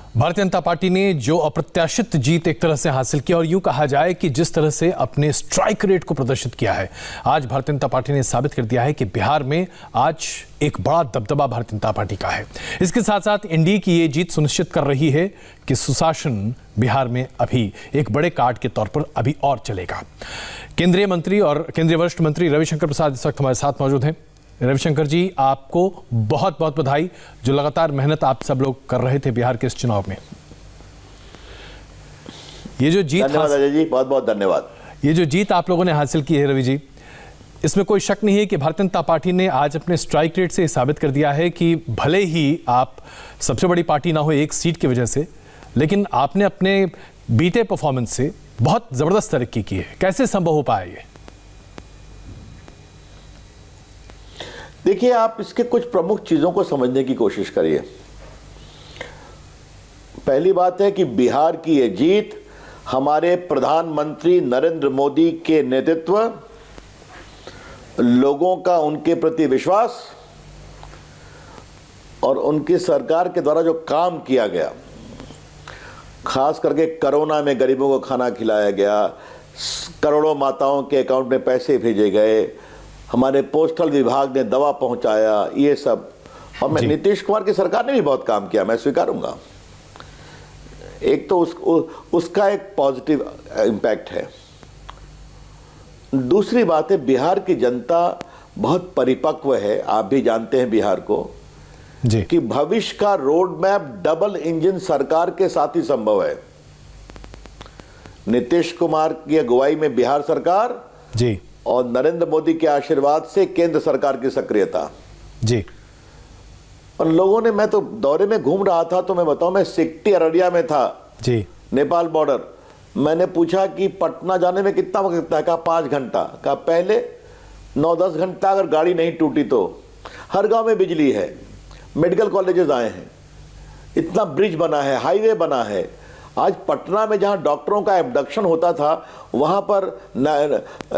Bharatiya Janata party ने जो अप्रत्याशित जीत एक तरह से हासिल की और यूं कहा जाए कि जिस तरह से अपने स्ट्राइक रेट को प्रदर्शित किया है, आज भारतीय जनता पार्टी ने साबित कर दिया है कि बिहार में आज एक बड़ा दबदबा भारतीय जनता पार्टी का है। इसके साथ साथ एनडीए की ये जीत सुनिश्चित कर रही है कि सुशासन बिहार में अभी एक बड़े कार्ड के तौर पर अभी और चलेगा। केंद्रीय मंत्री और केंद्रीय वरिष्ठ मंत्री रविशंकर प्रसाद इस वक्त हमारे साथ मौजूद हैं। रविशंकर जी, आपको बहुत बहुत बधाई, जो लगातार मेहनत आप सब लोग कर रहे थे बिहार के इस चुनाव में। ये जो जीत, धन्यवाद अजय जी, बहुत बहुत धन्यवाद। ये जो जीत आप लोगों ने हासिल की है रवि जी, इसमें कोई शक नहीं है कि भारतीय जनता पार्टी ने आज अपने स्ट्राइक रेट से साबित कर दिया है कि भले ही आप सबसे बड़ी पार्टी ना हो एक सीट की वजह से, लेकिन आपने अपने बीते परफॉर्मेंस से बहुत जबरदस्त तरक्की की है। कैसे संभव हो पाया ये? देखिए, आप इसके कुछ प्रमुख चीजों को समझने की कोशिश करिए। पहली बात है कि बिहार की यह जीत हमारे प्रधानमंत्री नरेंद्र मोदी के नेतृत्व, लोगों का उनके प्रति विश्वास और उनकी सरकार के द्वारा जो काम किया गया, खास करके कोरोना में गरीबों को खाना खिलाया गया, करोड़ों माताओं के अकाउंट में पैसे भेजे गए, हमारे पोस्टल विभाग ने दवा पहुंचाया, ये सब। और मैं नीतीश कुमार की सरकार ने भी बहुत काम किया, मैं स्वीकारूंगा। एक तो उसका एक पॉजिटिव इम्पैक्ट है। दूसरी बात है, बिहार की जनता बहुत परिपक्व है। आप भी जानते हैं बिहार को जी, कि भविष्य का रोड मैप डबल इंजन सरकार के साथ ही संभव है। नीतीश कुमार की अगुवाई में बिहार सरकार जी, और नरेंद्र मोदी के आशीर्वाद से केंद्र सरकार की सक्रियता जी। और लोगों ने, मैं तो दौरे में घूम रहा था, तो मैं बताऊं, मैं सिकटी अररिया में था जी, नेपाल बॉर्डर। मैंने पूछा कि पटना जाने में कितना वक्त लगता है? कहा 5 घंटा। कहा पहले 9-10 घंटा अगर गाड़ी नहीं टूटी तो। हर गांव में बिजली है, मेडिकल कॉलेजेस आए हैं, इतना ब्रिज बना है, हाईवे बना है। आज पटना में जहां डॉक्टरों का एबडक्शन होता था, वहां पर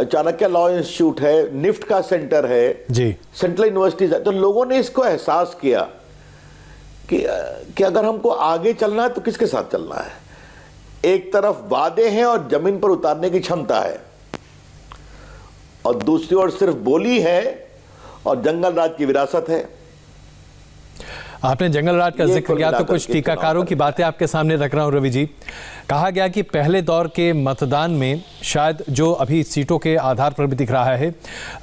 चाणक्य लॉ इंस्टीट्यूट है, निफ्ट का सेंटर है जी, सेंट्रल यूनिवर्सिटीज है। तो लोगों ने इसको एहसास किया कि अगर हमको आगे चलना है तो किसके साथ चलना है। एक तरफ वादे हैं और जमीन पर उतारने की क्षमता है, और दूसरी ओर सिर्फ बोली है और जंगल राज की विरासत है। आपने जंगल राज का जिक्र किया तो कुछ टीकाकारों की बातें आपके सामने रख रहा हूं रवि जी। कहा गया कि पहले दौर के मतदान में शायद जो अभी सीटों के आधार पर भी दिख रहा है,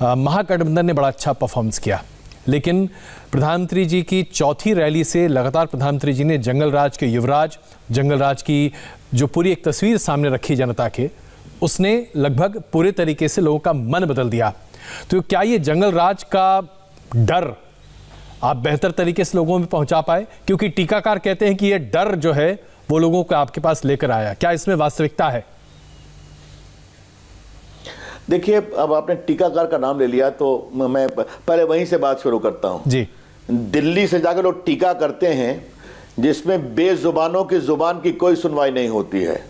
महागठबंधन ने बड़ा अच्छा परफॉर्मेंस किया, लेकिन प्रधानमंत्री जी की चौथी रैली से लगातार प्रधानमंत्री जी ने जंगल राज के युवराज, जंगल राज की जो पूरी एक तस्वीर सामने रखी जनता के, उसने लगभग पूरे तरीके से लोगों का मन बदल दिया। तो क्या ये जंगल राज का डर आप बेहतर तरीके से लोगों में पहुंचा पाए? क्योंकि टीकाकार कहते हैं कि ये डर जो है वो लोगों को आपके पास लेकर आया। क्या इसमें वास्तविकता है? देखिए, अब आपने टीकाकार का नाम ले लिया तो मैं पहले वहीं से बात शुरू करता हूं जी। दिल्ली से जाकर लोग टीका करते हैं, जिसमें बेजुबानों की जुबान की कोई सुनवाई नहीं होती है।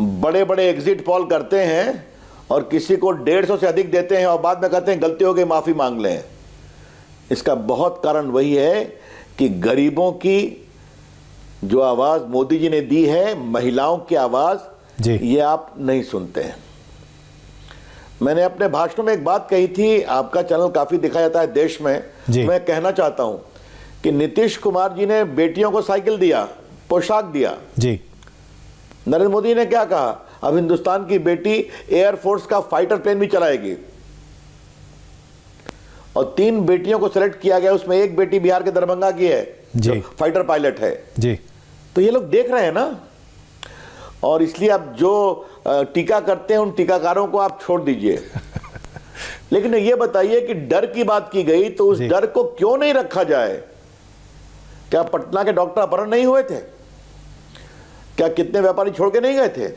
बड़े बड़े एग्जिट पोल करते हैं और किसी को 150 से अधिक देते हैं और बाद में कहते हैं गलती हो गई, माफी मांग लें। इसका बहुत कारण वही है कि गरीबों की जो आवाज मोदी जी ने दी है, महिलाओं की आवाज, ये आप नहीं सुनते हैं। मैंने अपने भाषणों में एक बात कही थी, आपका चैनल काफी दिखा जाता है देश में, मैं कहना चाहता हूं कि नीतीश कुमार जी ने बेटियों को साइकिल दिया, पोशाक दिया जी। नरेंद्र मोदी ने क्या कहा? अब हिंदुस्तान की बेटी एयरफोर्स का फाइटर प्लेन भी चलाएगी, और 3 बेटियों को सेलेक्ट किया गया, उसमें एक बेटी बिहार के दरभंगा की है जो फाइटर पायलट है जी। तो ये लोग देख रहे हैं ना, और इसलिए अब जो टीका करते हैं उन टीकाकारों को आप छोड़ दीजिए। लेकिन ये बताइए कि डर की बात की गई तो उस डर को क्यों नहीं रखा जाए? क्या पटना के डॉक्टर अपहरण नहीं हुए थे? क्या कितने व्यापारी छोड़ के नहीं गए थे?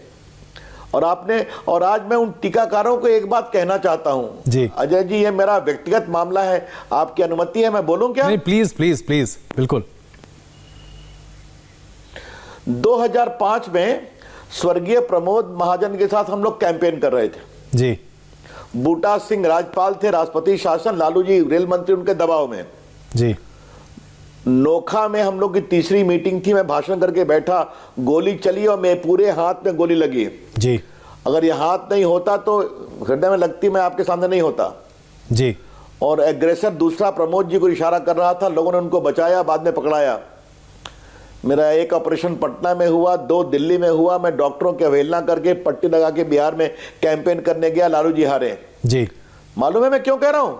और आज मैं उन टीकाकारों को एक बात कहना चाहता हूं जी। अजय जी, ये मेरा व्यक्तिगत मामला है, आपकी अनुमति है मैं बोलूं क्या? नहीं, प्लीज प्लीज प्लीज, बिल्कुल। 2005 में स्वर्गीय प्रमोद महाजन के साथ हम लोग कैंपेन कर रहे थे जी। बूटा सिंह राज्यपाल थे, राष्ट्रपति शासन, लालू जी रेल मंत्री उनके दबाव में जी। नोखा में हम लोग की तीसरी मीटिंग थी, मैं भाषण करके बैठा, गोली चली और मैं पूरे हाथ में गोली लगी जी। अगर ये हाथ नहीं होता तो हृदय में लगती, मैं आपके सामने नहीं होता जी। और एग्रेसर दूसरा प्रमोद जी को इशारा कर रहा था, लोगों ने उनको बचाया, बाद में पकड़ाया। मेरा एक ऑपरेशन पटना में हुआ, 2 दिल्ली में हुआ। मैं डॉक्टरों की अवहेलना करके पट्टी लगा के बिहार में कैंपेन करने गया, लालू जी हारे। जी। मालूम है मैं क्यों कह रहा हूं?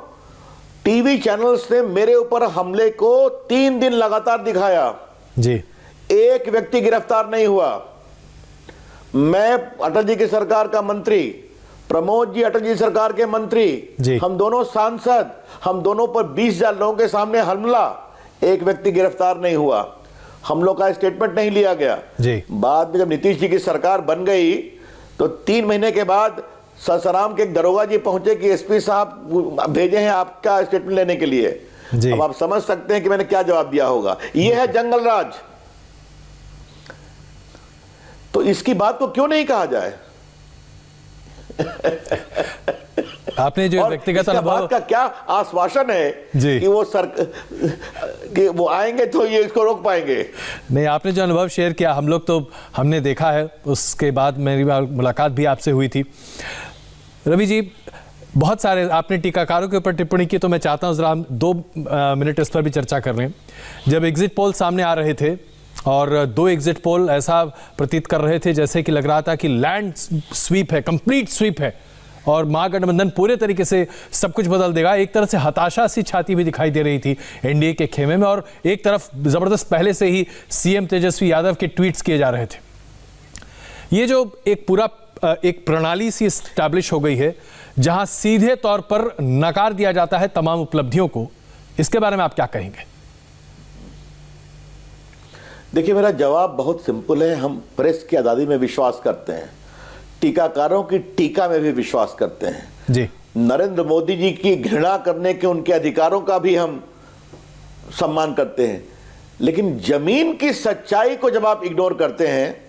टीवी चैनल्स ने मेरे ऊपर हमले को 3 दिन लगातार दिखाया जी। एक व्यक्ति गिरफ्तार नहीं हुआ। मैं अटल जी की सरकार का मंत्री, प्रमोद जी अटल जी सरकार के मंत्री, हम दोनों सांसद, हम दोनों पर 20,000 लोगों के सामने हमला, एक व्यक्ति गिरफ्तार नहीं हुआ। हम लोग का स्टेटमेंट नहीं लिया गया जी। बाद में जब नीतीश जी की सरकार बन गई तो 3 महीने के बाद ससाराम के एक दरोगा जी पहुंचे कि एसपी साहब भेजे हैं आपका स्टेटमेंट लेने के लिए। अब आप समझ सकते हैं कि मैंने क्या जवाब दिया होगा। यह है जंगल राज। तो इसकी बात को क्यों नहीं कहा जाए? आपने जो व्यक्तिगत अनुभव का क्या आश्वासन है कि वो आएंगे तो ये इसको रोक पाएंगे? नहीं, आपने जो अनुभव शेयर किया, हम लोग तो हमने देखा है, उसके बाद मेरी मुलाकात भी आपसे हुई थी। रवि जी, बहुत सारे आपने टीकाकारों के ऊपर टिप्पणी की, तो मैं चाहता हूं जरा हम 2 मिनट इस पर भी चर्चा कर लें। जब एग्जिट पोल सामने आ रहे थे और 2 एग्जिट पोल ऐसा प्रतीत कर रहे थे जैसे कि लग रहा था कि लैंड स्वीप है, कंप्लीट स्वीप है और महागठबंधन पूरे तरीके से सब कुछ बदल देगा। एक तरह से हताशा सी छाती भी दिखाई दे रही थी एनडीए के खेमे में, और एक तरफ जबरदस्त पहले से ही सीएम तेजस्वी यादव के ट्वीट्स किए जा रहे थे। ये जो एक पूरा एक प्रणाली सी एस्टैब्लिश हो गई है जहां सीधे तौर पर नकार दिया जाता है तमाम उपलब्धियों को, इसके बारे में आप क्या कहेंगे? देखिए, मेरा जवाब बहुत सिंपल है। हम प्रेस की आजादी में विश्वास करते हैं, टीकाकारों की टीका में भी विश्वास करते हैं जी। नरेंद्र मोदी जी की घृणा करने के उनके अधिकारों का भी हम सम्मान करते हैं, लेकिन जमीन की सच्चाई को जब आप इग्नोर करते हैं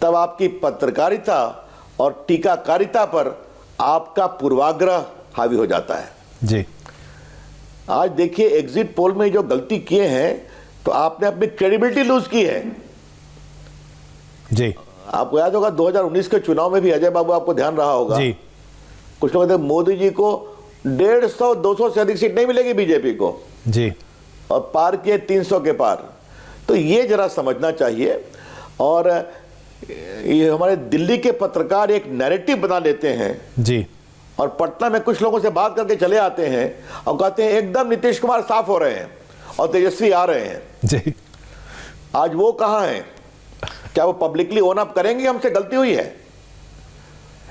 तब आपकी पत्रकारिता और टीकाकारिता पर आपका पूर्वाग्रह हावी हो जाता है। जी। आज देखिए, एग्जिट पोल में जो गलती किए हैं तो आपने अपनी क्रेडिबिलिटी लूज की है। जी। आपको याद होगा 2019 के चुनाव में भी अजय बाबू, आपको ध्यान रहा होगा जी। कुछ लोग कहते मोदी जी को 150-200 से अधिक सीट नहीं मिलेगी बीजेपी को जी, और पार किए 300 के पार। तो ये जरा समझना चाहिए। और ये हमारे दिल्ली के पत्रकार एक नैरेटिव बना लेते हैं जी, और पटना में कुछ लोगों से बात करके चले आते हैं और कहते हैं एकदम नीतीश कुमार साफ हो रहे हैं और तेजस्वी आ रहे हैं। जी। आज वो कहां हैं? क्या वो पब्लिकली ओन अप करेंगे हमसे गलती हुई है?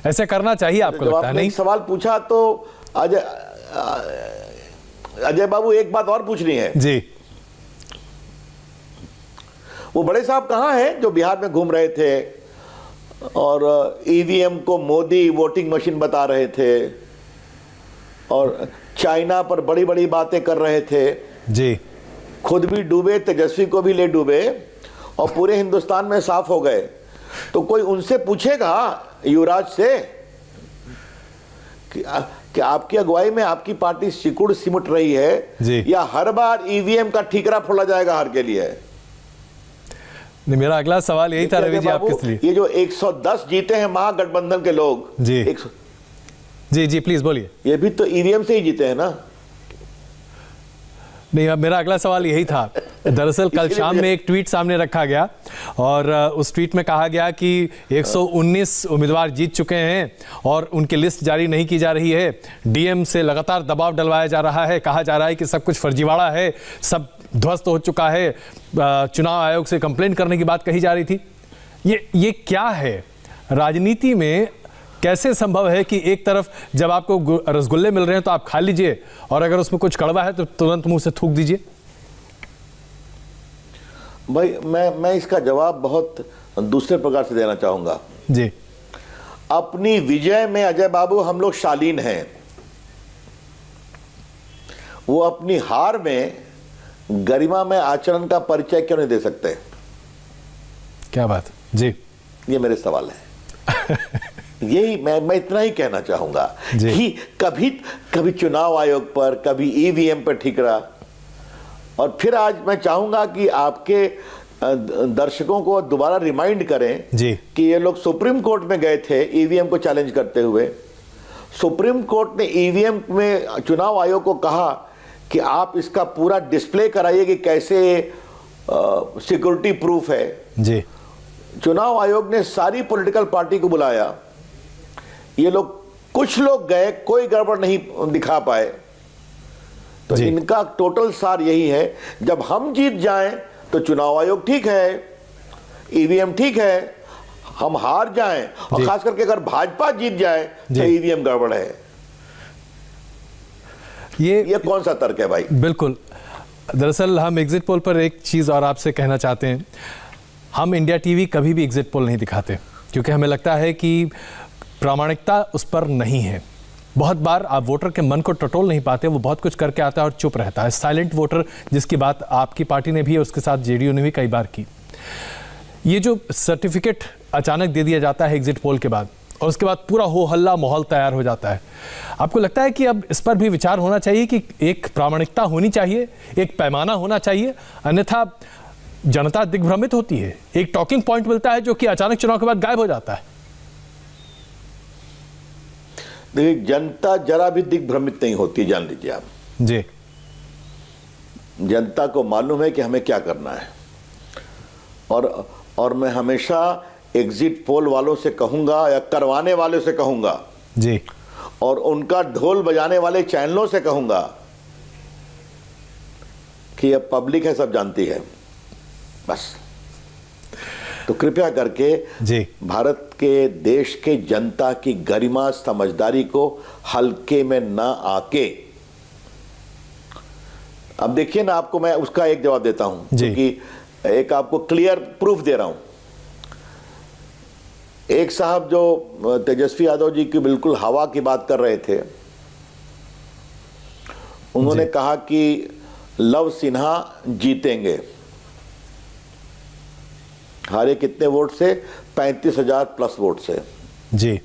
ऐसे करना चाहिए आपको लगता है? नहीं, सवाल पूछा तो अजय बाबू एक बात और पूछनी है जी। वो बड़े साहब कहां हैं जो बिहार में घूम रहे थे और ईवीएम को मोदी वोटिंग मशीन बता रहे थे और चाइना पर बड़ी बड़ी बातें कर रहे थे जी। खुद भी डूबे, तेजस्वी को भी ले डूबे और पूरे हिंदुस्तान में साफ हो गए। तो कोई उनसे पूछेगा युवराज से कि आपकी अगुवाई में आपकी पार्टी सिकुड़ सिमट रही है या हर बार ईवीएम का ठीकरा फोड़ा जाएगा हर के लिए? नहीं, मेरा अगला सवाल यही था रवि जी आपके लिए। ये जो 110 जीते हैं महागठबंधन के लोग जी, जी प्लीज बोलिए। ये भी तो ईवीएम से ही जीते हैं ना? नहीं, अब मेरा अगला सवाल यही था। दरअसल कल शाम में एक ट्वीट सामने रखा गया और उस ट्वीट में कहा गया कि 119 उम्मीदवार जीत चुके हैं और उनकी लिस्ट जारी नहीं की जा रही है। डीएम से लगातार दबाव डलवाया जा रहा है, कहा जा रहा है कि सब कुछ फर्जीवाड़ा है, सब ध्वस्त हो चुका है। चुनाव आयोग से कंप्लेंट करने की बात कही जा रही थी। ये क्या है? राजनीति में कैसे संभव है कि एक तरफ जब आपको रसगुल्ले मिल रहे हैं तो आप खा लीजिए और अगर उसमें कुछ कड़वा है तो तुरंत मुंह से थूक दीजिए? भाई मैं इसका जवाब बहुत दूसरे प्रकार से देना चाहूंगा जी। अपनी विजय में अजय बाबू हम लोग शालीन हैं, वो अपनी हार में गरिमा में आचरण का परिचय क्यों नहीं दे सकते? क्या बात जी। ये मेरे सवाल है। यही मैं इतना ही कहना चाहूंगा कि कभी चुनाव आयोग पर, कभी ईवीएम पर ठीकरा, और फिर आज मैं चाहूंगा कि आपके दर्शकों को दोबारा रिमाइंड करें जी कि ये लोग सुप्रीम कोर्ट में गए थे ईवीएम को चैलेंज करते हुए। सुप्रीम कोर्ट ने ईवीएम में चुनाव आयोग को कहा कि आप इसका पूरा डिस्प्ले कराइए कि कैसे सिक्योरिटी प्रूफ है। जी चुनाव आयोग ने सारी पॉलिटिकल पार्टी को बुलाया, ये लोग कुछ लोग गए, कोई गड़बड़ नहीं दिखा पाए। तो जी। इनका टोटल सार यही है, जब हम जीत जाएं तो चुनाव आयोग ठीक है, ईवीएम ठीक है, हम हार जाएं और खास करके अगर भाजपा जीत जाए तो ईवीएम गड़बड़ है। ये कौन सा तर्क है भाई? बिल्कुल। दरअसल हम एग्जिट पोल पर एक चीज़ और आपसे कहना चाहते हैं, हम इंडिया टीवी कभी भी एग्जिट पोल नहीं दिखाते क्योंकि हमें लगता है कि प्रामाणिकता उस पर नहीं है। बहुत बार आप वोटर के मन को टटोल नहीं पाते, वो बहुत कुछ करके आता है और चुप रहता है। साइलेंट वोटर जिसकी बात आपकी पार्टी ने भी है, उसके साथ जेडीयू ने भी कई बार की। ये जो सर्टिफिकेट अचानक दे दिया जाता है एग्जिट पोल के बाद और उसके बाद पूरा हो हल्ला माहौल तैयार हो जाता है, आपको लगता है कि अब इस पर भी विचार होना चाहिए कि एक प्रामाणिकता होनी चाहिए, एक पैमाना होना चाहिए, अन्यथा जनता दिग्भ्रमित होती है। एक टॉकिंग पॉइंट मिलता है जो कि अचानक चुनाव के बाद गायब हो जाता है। देखिए, जनता जरा भी दिग्भ्रमित नहीं होती, जान लीजिए आप जी। जनता को मालूम है कि हमें क्या करना है। और मैं हमेशा एग्जिट पोल वालों से कहूंगा या करवाने वालों से कहूंगा जी, और उनका ढोल बजाने वाले चैनलों से कहूंगा कि यह पब्लिक है, सब जानती है बस। तो कृपया करके जी, भारत के देश के जनता की गरिमा समझदारी को हल्के में ना आके, अब देखिए ना, आपको मैं उसका एक जवाब देता हूं क्योंकि एक आपको क्लियर प्रूफ दे रहा हूं। एक साहब जो तेजस्वी यादव जी की बिल्कुल हवा की बात कर रहे थे, उन्होंने कहा कि लव सिन्हा जीतेंगे। हारे कितने वोट से? 35,000 प्लस वोट से। जी।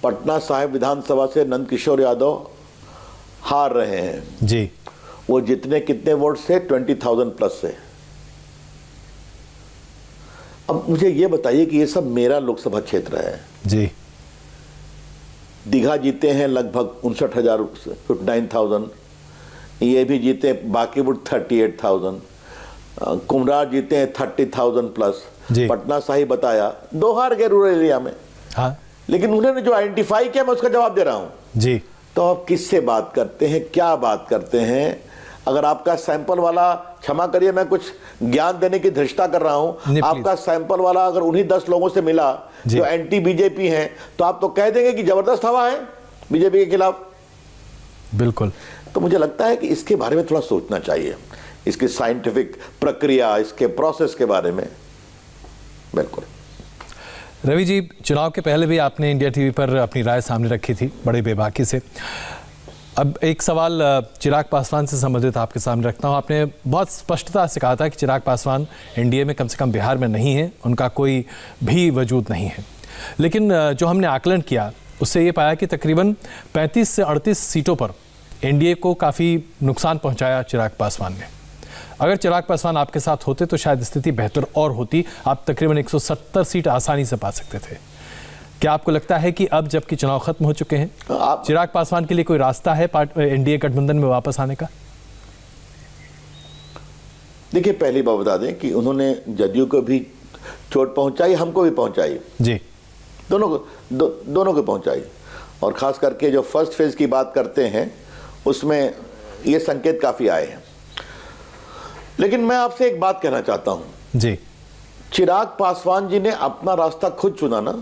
पटना साहिब विधानसभा से नंदकिशोर यादव हार रहे हैं जी। वो जितने कितने वोट से? 20,000 प्लस से। अब मुझे ये बताइए कि ये सब मेरा लोकसभा क्षेत्र है जी। दीघा जीते हैं लगभग 59,000, 59,000। ये भी जीते बाकीवुड 38,000। कुमरार जीते हैं 30,000 प्लस। पटना साहिब बताया, 2 हार गए रूरल एरिया में। हाँ। लेकिन उन्होंने जो आइडेंटिफाई किया, मैं उसका जवाब दे रहा हूं जी। तो आप किससे बात करते हैं, क्या बात करते हैं? अगर आपका सैंपल वाला, क्षमा करिए मैं कुछ ज्ञान देने की धृष्टता कर रहा हूं, आपका सैंपल वाला अगर उन्हीं 10 लोगों से मिला जो एंटी बीजेपी हैं, तो आप तो कह देंगे कि जबरदस्त हवा है बीजेपी के खिलाफ। बिल्कुल। तो मुझे लगता है कि इसके बारे में थोड़ा सोचना चाहिए, इसकी साइंटिफिक प्रक्रिया, इसके प्रोसेस के बारे में। बिल्कुल। रवि जी, चुनाव के पहले भी आपने इंडिया टीवी पर अपनी राय सामने रखी थी बड़े बेबाकी से। अब एक सवाल चिराग पासवान से संबंधित आपके सामने रखता हूं। आपने बहुत स्पष्टता से कहा था कि चिराग पासवान एनडीए में कम से कम बिहार में नहीं है, उनका कोई भी वजूद नहीं है। लेकिन जो हमने आकलन किया उससे ये पाया कि तकरीबन 35 से 38 सीटों पर एनडीए को काफ़ी नुकसान पहुंचाया चिराग पासवान ने। अगर चिराग पासवान आपके साथ होते तो शायद स्थिति बेहतर और होती, आप तकरीबन 170 सीट आसानी से पा सकते थे। क्या आपको लगता है कि अब जबकि चुनाव खत्म हो चुके हैं, चिराग पासवान के लिए कोई रास्ता है एनडीए गठबंधन में वापस आने का? देखिए, पहली बात बता दें कि उन्होंने जदयू को भी चोट पहुंचाई, हमको भी पहुंचाई जी। दोनों को पहुंचाई। और खास करके जो फर्स्ट फेज की बात करते हैं उसमें ये संकेत काफी आए हैं। लेकिन मैं आपसे एक बात कहना चाहता हूं जी। चिराग पासवान जी ने अपना रास्ता खुद चुना ना।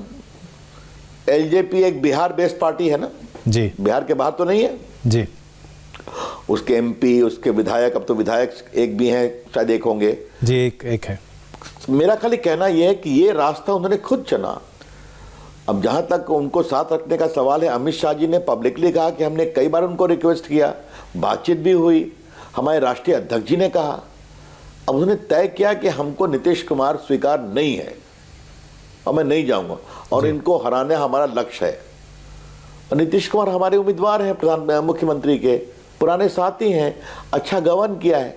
एलजेपी एक बिहार बेस्ड पार्टी है ना जी, बिहार के बाहर तो नहीं है जी। उसके एमपी, उसके विधायक, अब तो विधायक एक भी हैं, शायद एक होंगे जी, एक है। मेरा खाली कहना यह है कि ये रास्ता उन्होंने खुद चुना। अब जहां तक उनको साथ रखने का सवाल है, अमित शाह जी ने पब्लिकली कहा कि हमने कई बार उनको रिक्वेस्ट किया, बातचीत भी हुई, हमारे राष्ट्रीय अध्यक्ष जी ने कहा। अब उन्होंने तय किया कि हमको नीतीश कुमार स्वीकार नहीं है और मैं नहीं जाऊंगा और इनको हराना हमारा लक्ष्य है। और नीतीश कुमार हमारे उम्मीदवार हैं मुख्यमंत्री के पुराने साथी हैं, अच्छा गवर्न किया है।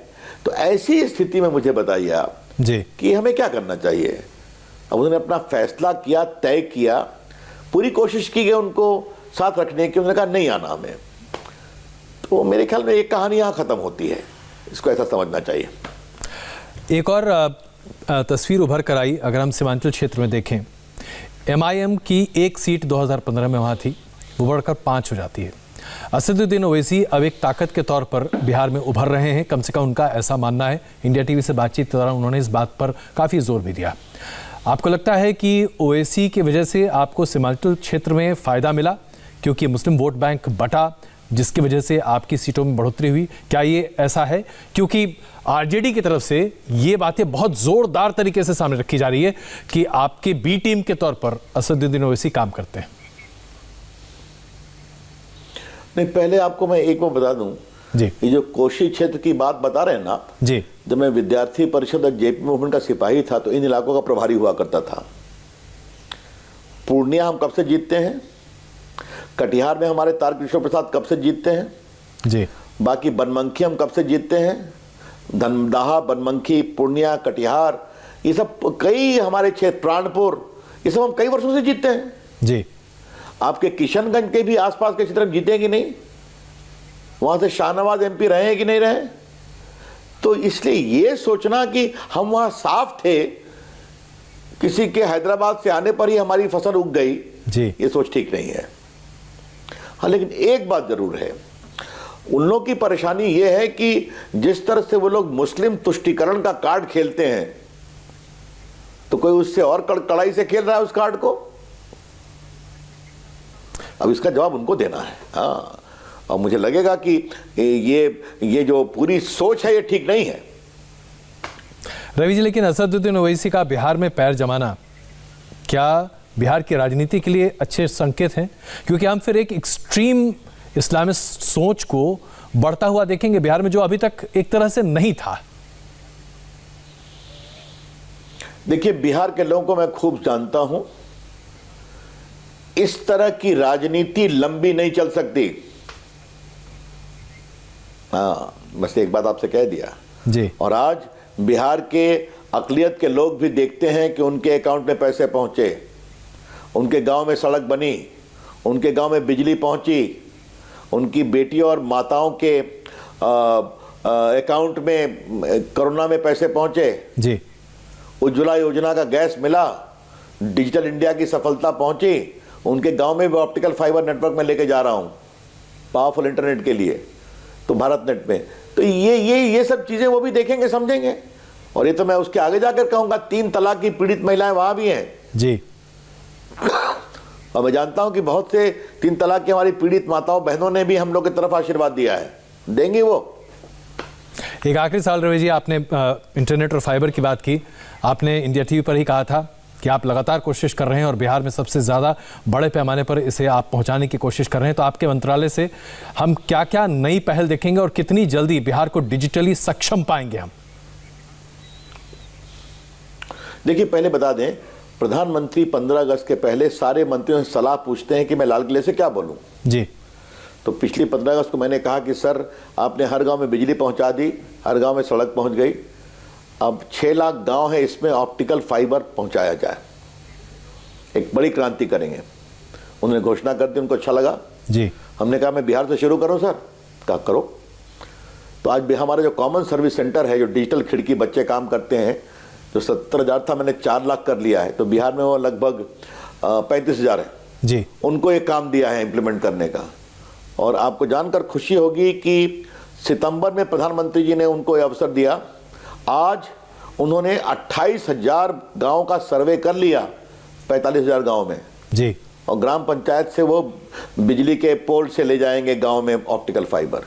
तो ऐसी स्थिति में मुझे बताइए आप जी कि हमें क्या करना चाहिए। अब उन्होंने अपना फैसला किया, तय किया, पूरी कोशिश की गई उनको साथ रखने की, उन्होंने कहा नहीं आना हमें। तो मेरे ख्याल में एक कहानी यहाँ खत्म होती है, इसको ऐसा समझना चाहिए। एक और तस्वीर उभर कर आई, अगर हम सीमांचल क्षेत्र में देखें, एमआईएम की एक सीट 2015 में वहाँ थी, वो बढ़कर 5 हो जाती है। असदुद्दीन ओवैसी अब एक ताकत के तौर पर बिहार में उभर रहे हैं, कम से कम उनका ऐसा मानना है। इंडिया टीवी से बातचीत के दौरान उन्होंने इस बात पर काफ़ी जोर भी दिया। आपको लगता है कि ओवैसी की वजह से आपको सीमांचल क्षेत्र में फ़ायदा मिला, क्योंकि मुस्लिम वोट बैंक बटा, जिसकी वजह से आपकी सीटों में बढ़ोतरी हुई? क्या ये ऐसा है? क्योंकि आरजेडी की तरफ से ये बातें बहुत ज़ोरदार तरीके से सामने रखी जा रही है कि आपके बी टीम के तौर पर असदुद्दीन ओवैसी काम करते हैं। नहीं, पहले आपको मैं एक बार बता दूं जी, ये जो कोशी क्षेत्र की बात बता रहे हैं ना आप, जी, जब मैं विद्यार्थी परिषद और जेपी मूवमेंट का सिपाही था तो इन इलाकों का प्रभारी हुआ करता था। पूर्णिया हम कब से जीतते हैं, कटिहार में हमारे तारकिशोर प्रसाद कब से जीतते हैं जी, बाकी बनमनखी हम कब से जीतते हैं, धनदाहा, बनमनखी, पूर्णिया, कटिहार, ये सब कई हमारे क्षेत्र, प्राणपुर, ये सब हम कई वर्षों से जीतते हैं। जी, आपके किशनगंज के भी आसपास के क्षेत्र में जीते हैं कि नहीं, वहां से शाहनवाज एमपी रहे हैं कि नहीं रहे। तो इसलिए ये सोचना कि हम वहां साफ थे, किसी के हैदराबाद से आने पर ही हमारी फसल उग गई, जी, ये सोच ठीक नहीं है। हाँ, लेकिन एक बात जरूर है, उन लोगों की परेशानी ये है कि जिस तरह से वो लोग मुस्लिम तुष्टीकरण का कार्ड खेलते हैं, तो कोई उससे और कड़ाई से खेल रहा है उस कार्ड को। अब इसका जवाब उनको देना है। हाँ, और मुझे लगेगा कि ये जो पूरी सोच है ये ठीक नहीं है। रवि जी, लेकिन असदुद्दीन ओवैसी का बिहार में पैर जमाना क्या बिहार की राजनीति के लिए अच्छे संकेत हैं? क्योंकि हम फिर एक एक्सट्रीम इस्लामिस्ट सोच को बढ़ता हुआ देखेंगे बिहार में, जो अभी तक एक तरह से नहीं था। देखिए, बिहार के लोगों को मैं खूब जानता हूं, इस तरह की राजनीति लंबी नहीं चल सकती। हाँ, बस एक बात आपसे कह दिया जी। और आज बिहार के अकलियत के लोग भी देखते हैं कि उनके अकाउंट में पैसे पहुंचे, उनके गांव में सड़क बनी, उनके गांव में बिजली पहुंची, उनकी बेटियों और माताओं के अकाउंट में कोरोना में पैसे पहुंचे, जी, उज्ज्वला योजना का गैस मिला, डिजिटल इंडिया की सफलता पहुंची, उनके गांव में भी ऑप्टिकल फाइबर नेटवर्क में लेके जा रहा हूं, पावरफुल इंटरनेट के लिए, तो भारत नेट में। तो ये सब चीजें वो भी देखेंगे, समझेंगे। और ये तो मैं उसके आगे जाकर कहूंगा, 3 तलाक की पीड़ित महिलाएं वहां भी हैं जी। और मैं जानता हूं कि बहुत से 3 तलाक की हमारी पीड़ित माताओं बहनों ने भी हम लोग की तरफ आशीर्वाद दिया है, देंगे वो। एक आखिरी सवाल रवि जी, आपने इंटरनेट और फाइबर की बात की, आपने इंडिया टीवी पर ही कहा था कि आप लगातार कोशिश कर रहे हैं और बिहार में सबसे ज़्यादा बड़े पैमाने पर इसे आप पहुंचाने की कोशिश कर रहे हैं। तो आपके मंत्रालय से हम क्या क्या नई पहल देखेंगे और कितनी जल्दी बिहार को डिजिटली सक्षम पाएंगे हम? देखिए, पहले बता दें, प्रधानमंत्री 15 अगस्त के पहले सारे मंत्रियों से सलाह पूछते हैं कि मैं लाल किले से क्या बोलूं। जी। तो पिछली 15 अगस्त को मैंने कहा कि सर, आपने हर गांव में बिजली पहुंचा दी, हर गांव में सड़क पहुंच गई, अब 6 लाख गांव है, इसमें ऑप्टिकल फाइबर पहुंचाया जाए, एक बड़ी क्रांति करेंगे। उन्होंने घोषणा कर दी, उनको अच्छा लगा जी। हमने कहा मैं बिहार से शुरू करूं सर, कहा करो। तो आज भी हमारा जो कॉमन सर्विस सेंटर है, जो डिजिटल खिड़की बच्चे काम करते हैं, जो 70,000 था मैंने 4 लाख कर लिया है, तो बिहार में वो लगभग 35,000 है जी। उनको एक काम दिया है इम्प्लीमेंट करने का। और आपको जानकर खुशी होगी कि सितंबर में प्रधानमंत्री जी ने उनको ये अवसर दिया। आज उन्होंने 28,000 गांव का सर्वे कर लिया, 45,000 गांव में जी। और ग्राम पंचायत से वो बिजली के पोल से ले जाएंगे गांव में ऑप्टिकल फाइबर।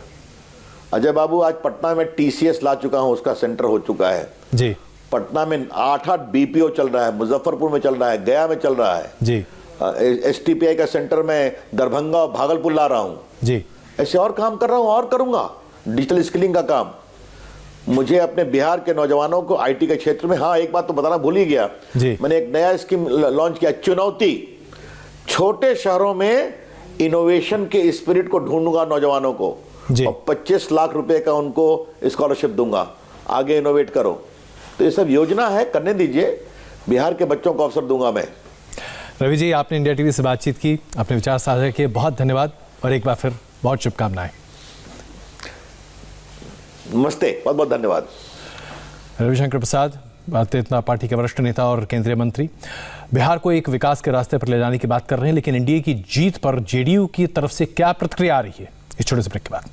अजय बाबू, आज पटना में TCS ला चुका हूं, उसका सेंटर हो चुका है जी। पटना में 8 BPO चल रहा है, मुजफ्फरपुर में चल रहा है, गया में चल रहा है जी। STPI का सेंटर में दरभंगा और भागलपुर ला रहा हूं जी। ऐसे और काम कर रहा हूं और करूंगा, डिजिटल स्किलिंग का काम। मुझे अपने बिहार के नौजवानों को IT के क्षेत्र में, हाँ एक बात तो बताना भूल ही गया, मैंने एक नया स्कीम लॉन्च किया, चुनौती। छोटे शहरों में इनोवेशन के स्पिरिट को ढूंढूंगा नौजवानों को, जी। और 25 लाख रुपए का उनको स्कॉलरशिप दूंगा, आगे इनोवेट करो। तो ये सब योजना है, करने दीजिए, बिहार के बच्चों को अवसर दूंगा मैं। रवि जी, आपने इंडिया टीवी से बातचीत की, अपने विचार साझा किए, बहुत धन्यवाद और एक बार फिर बहुत शुभकामनाएं। नमस्ते, बहुत बहुत धन्यवाद। रविशंकर प्रसाद, भारतीय जनता पार्टी के वरिष्ठ नेता और केंद्रीय मंत्री, बिहार को एक विकास के रास्ते पर ले जाने की बात कर रहे हैं, लेकिन एनडीए की जीत पर जेडीयू की तरफ से क्या प्रतिक्रिया आ रही है, इस छोटे से ब्रेक के बाद।